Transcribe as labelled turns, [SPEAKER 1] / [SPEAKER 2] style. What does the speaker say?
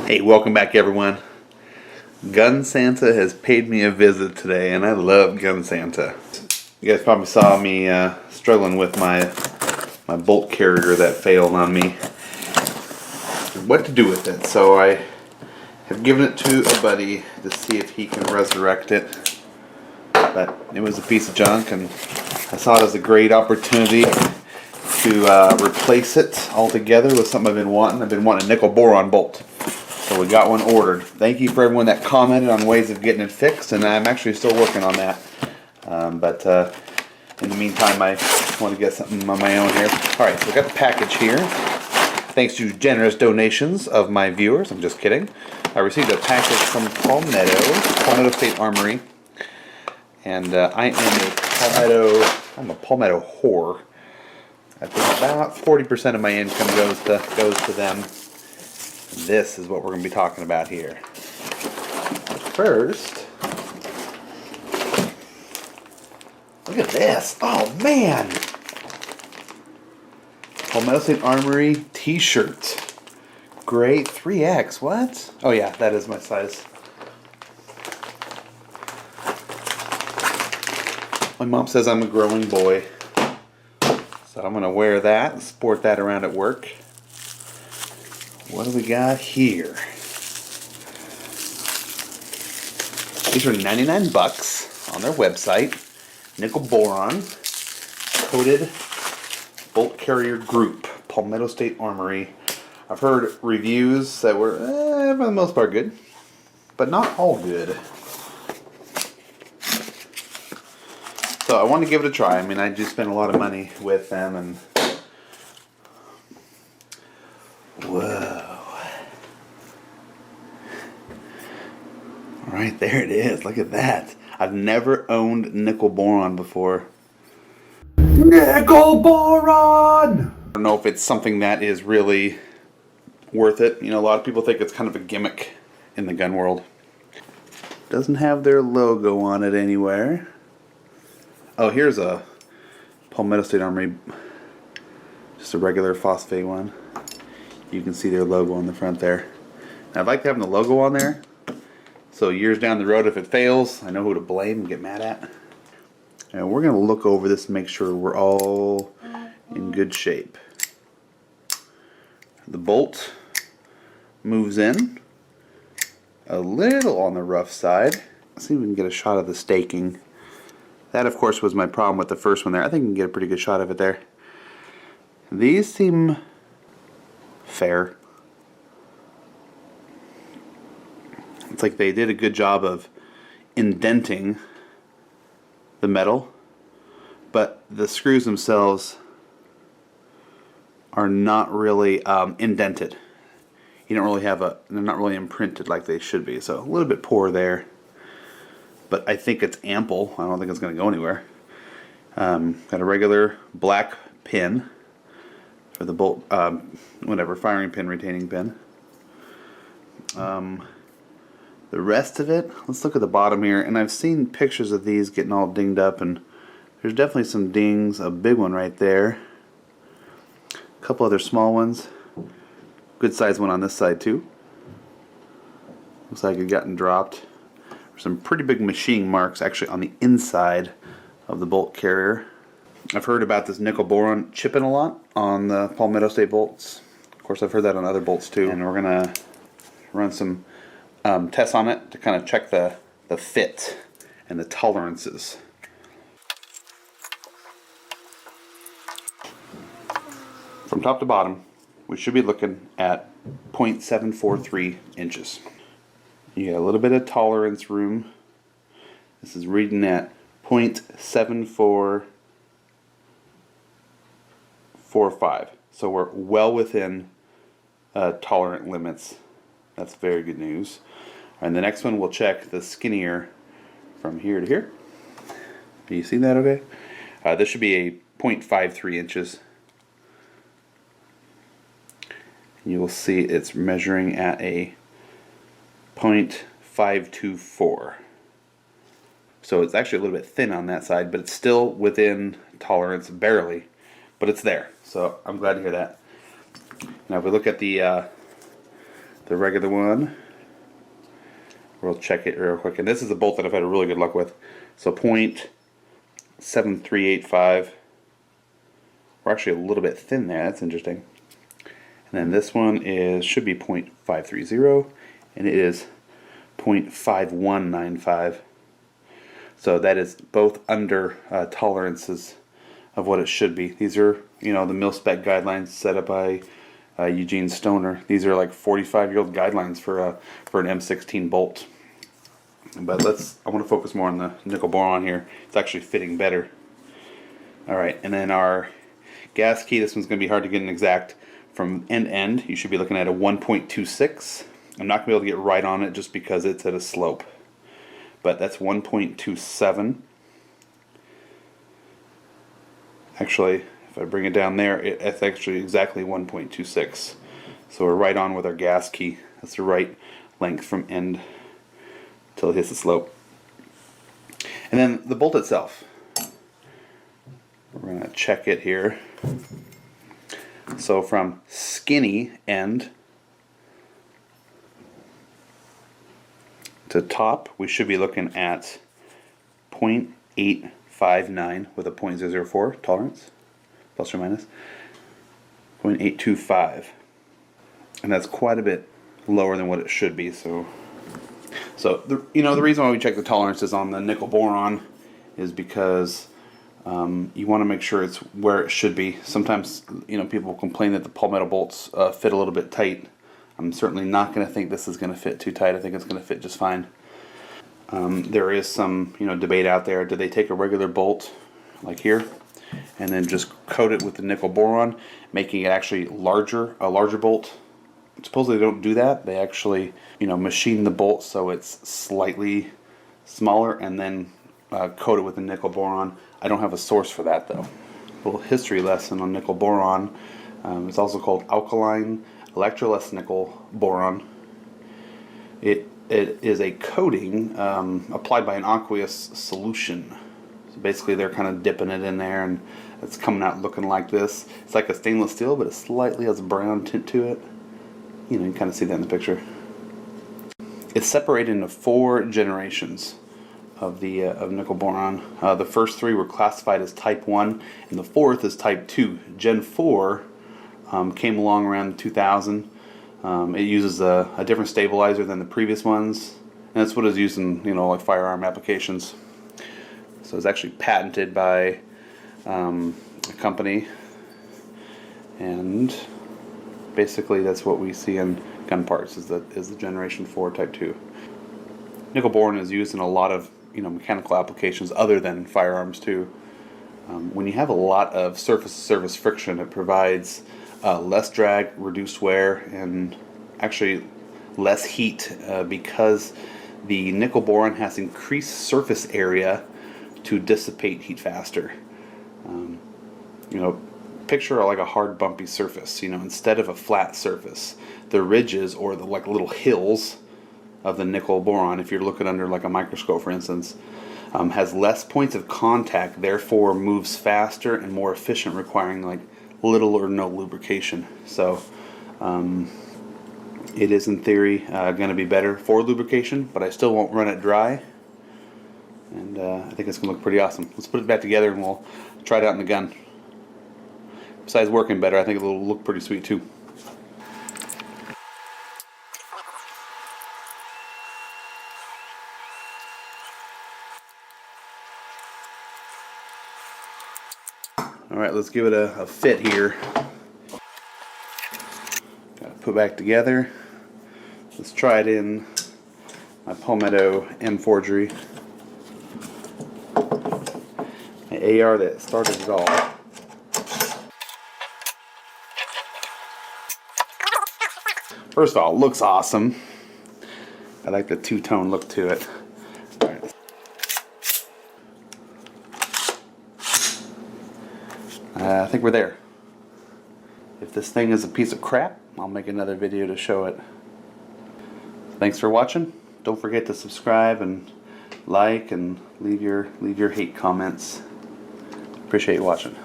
[SPEAKER 1] Hey, welcome back everyone. Gun Santa has paid me a visit today, and I love Gun Santa. You guys probably saw me struggling with my bolt carrier that failed on me. What to do with it? So I have given it to a buddy to see if he can resurrect it. But it was a piece of junk, and I saw it as a great opportunity to replace it altogether with something I've been wanting. I've been wanting a nickel boron bolt. So we got one ordered. Thank you for everyone that commented on ways of getting it fixed, and I'm actually still working on that. But in the meantime, I want to get something on my own here. Alright, so I got the package here. Thanks to generous donations of my viewers. I'm just kidding. I received a package from Palmetto State Armory. And I'm a Palmetto whore. I think about 40% of my income goes to them. This is what we're going to be talking about here. But first, look at this. Oh man! Palmetto State Armory t-shirt. Gray 3X. What? Oh yeah, that is my size. My mom says I'm a growing boy. So I'm going to wear that and sport that around at work. What do we got here? These are 99 bucks on their website. Nickel Boron coated bolt carrier group, Palmetto State Armory. I've heard reviews that were, for the most part, good, but not all good. So I want to give it a try. I mean, I just spent a lot of money with them, and whoa. Alright, there it is. Look at that. I've never owned nickel boron before. Nickel boron! I don't know if it's something that is really worth it. You know, a lot of people think it's kind of a gimmick in the gun world. Doesn't have their logo on it anywhere. Oh, here's a Palmetto State Armory, just a regular phosphate one. You can see their logo on the front there. Now, I'd like having the logo on there, so years down the road, if it fails, I know who to blame and get mad at. And we're going to look over this and make sure we're all in good shape. The bolt moves in a little on the rough side. Let's see if we can get a shot of the staking. That, of course, was my problem with the first one there. I think we can get a pretty good shot of it there. These seem fair. It's like they did a good job of indenting the metal, but the screws themselves are not really indented. You don't really have they're not really imprinted like they should be, so a little bit poor there. But I think it's ample. I don't think it's going to go anywhere. Got a regular black pin for the bolt, firing pin, retaining pin. The rest of it, let's look at the bottom here. And I've seen pictures of these getting all dinged up, and there's definitely some dings. A big one right there. A couple other small ones. Good sized one on this side too. Looks like it gotten dropped. Some pretty big machining marks actually on the inside of the bolt carrier. I've heard about this nickel boron chipping a lot on the Palmetto State bolts. Of course, I've heard that on other bolts too. And we're going to run some tests on it to kind of check the fit and the tolerances. From top to bottom, we should be looking at 0.743 inches. You got a little bit of tolerance room. This is reading at 0.7445. So we're well within tolerant limits. That's very good news. And the next one we'll check the skinnier from here to here. Do you see that okay? This should be a 0.53 inches. And you will see it's measuring at a 0.524. So it's actually a little bit thin on that side, but it's still within tolerance, barely, but it's there. So I'm glad to hear that. Now if we look at the the regular one. We'll check it real quick. And this is a bolt that I've had really good luck with. So 0.7385. We're actually a little bit thin there. That's interesting. And then this one should be 0.530, and it is 0.5195. So that is both under tolerances of what it should be. These are, you know, the mil-spec guidelines set up by Eugene Stoner. These are like 45-year-old guidelines for an M16 bolt. But I want to focus more on the nickel boron here. It's actually fitting better. All right, and then our gas key. This one's going to be hard to get an exact from end to end. You should be looking at a 1.26. I'm not going to be able to get right on it just because it's at a slope. But that's 1.27. Actually, if I bring it down there, it's actually exactly 1.26. So we're right on with our gas key. That's the right length from end till it hits the slope. And then the bolt itself. We're going to check it here. So from skinny end to top, we should be looking at 0.859 with a 0.004 tolerance, plus or minus 0.825, and that's quite a bit lower than what it should be. So the reason why we check the tolerances on the nickel boron is because you want to make sure it's where it should be. Sometimes, you know, people complain that the Palmetto bolts fit a little bit tight. I'm certainly not going to think this is going to fit too tight. I think it's going to fit just fine. There is some, you know, debate out there. Do they take a regular bolt like here and then just coat it with the nickel boron, making it actually a larger bolt? Supposedly they don't do that. They actually, you know, machine the bolt so it's slightly smaller and then coat it with the nickel boron. I don't have a source for that though. A little history lesson on nickel boron. It's also called alkaline electroless nickel boron. It is a coating applied by an aqueous solution. So basically they're kind of dipping it in there and it's coming out looking like this. It's like a stainless steel, but it slightly has a brown tint to it. You know, you can kind of see that in the picture. It's separated into 4 generations of nickel boron. The first 3 were classified as type 1, and the 4th is type 2. Gen 4 came along around 2000. It uses a different stabilizer than the previous ones, and that's what is used in, you know, like firearm applications. So it's actually patented by a company, and basically that's what we see in gun parts is the generation 4 type 2. Nickel boron is used in a lot of, you know, mechanical applications other than firearms too. When you have a lot of surface-to-surface friction, it provides less drag, reduced wear, and actually less heat because the nickel boron has increased surface area to dissipate heat faster. You know, picture like a hard bumpy surface. You know, instead of a flat surface, the ridges or the like little hills of the nickel boron, if you're looking under like a microscope for instance, has less points of contact, therefore moves faster and more efficient, requiring like little or no lubrication. So it is in theory going to be better for lubrication, but I still won't run it dry, and I think it's going to look pretty awesome. Let's put it back together and we'll try it out in the gun. Besides working better, I think it'll look pretty sweet too. Alright, let's give it a fit here. Got to put back together. Let's try it in my Palmetto M forgery. My AR that started it all. First of all, it looks awesome. I like the two-tone look to it. All right. I think we're there. If this thing is a piece of crap, I'll make another video to show it. Thanks for watching. Don't forget to subscribe and like and leave your hate comments. Appreciate you watching.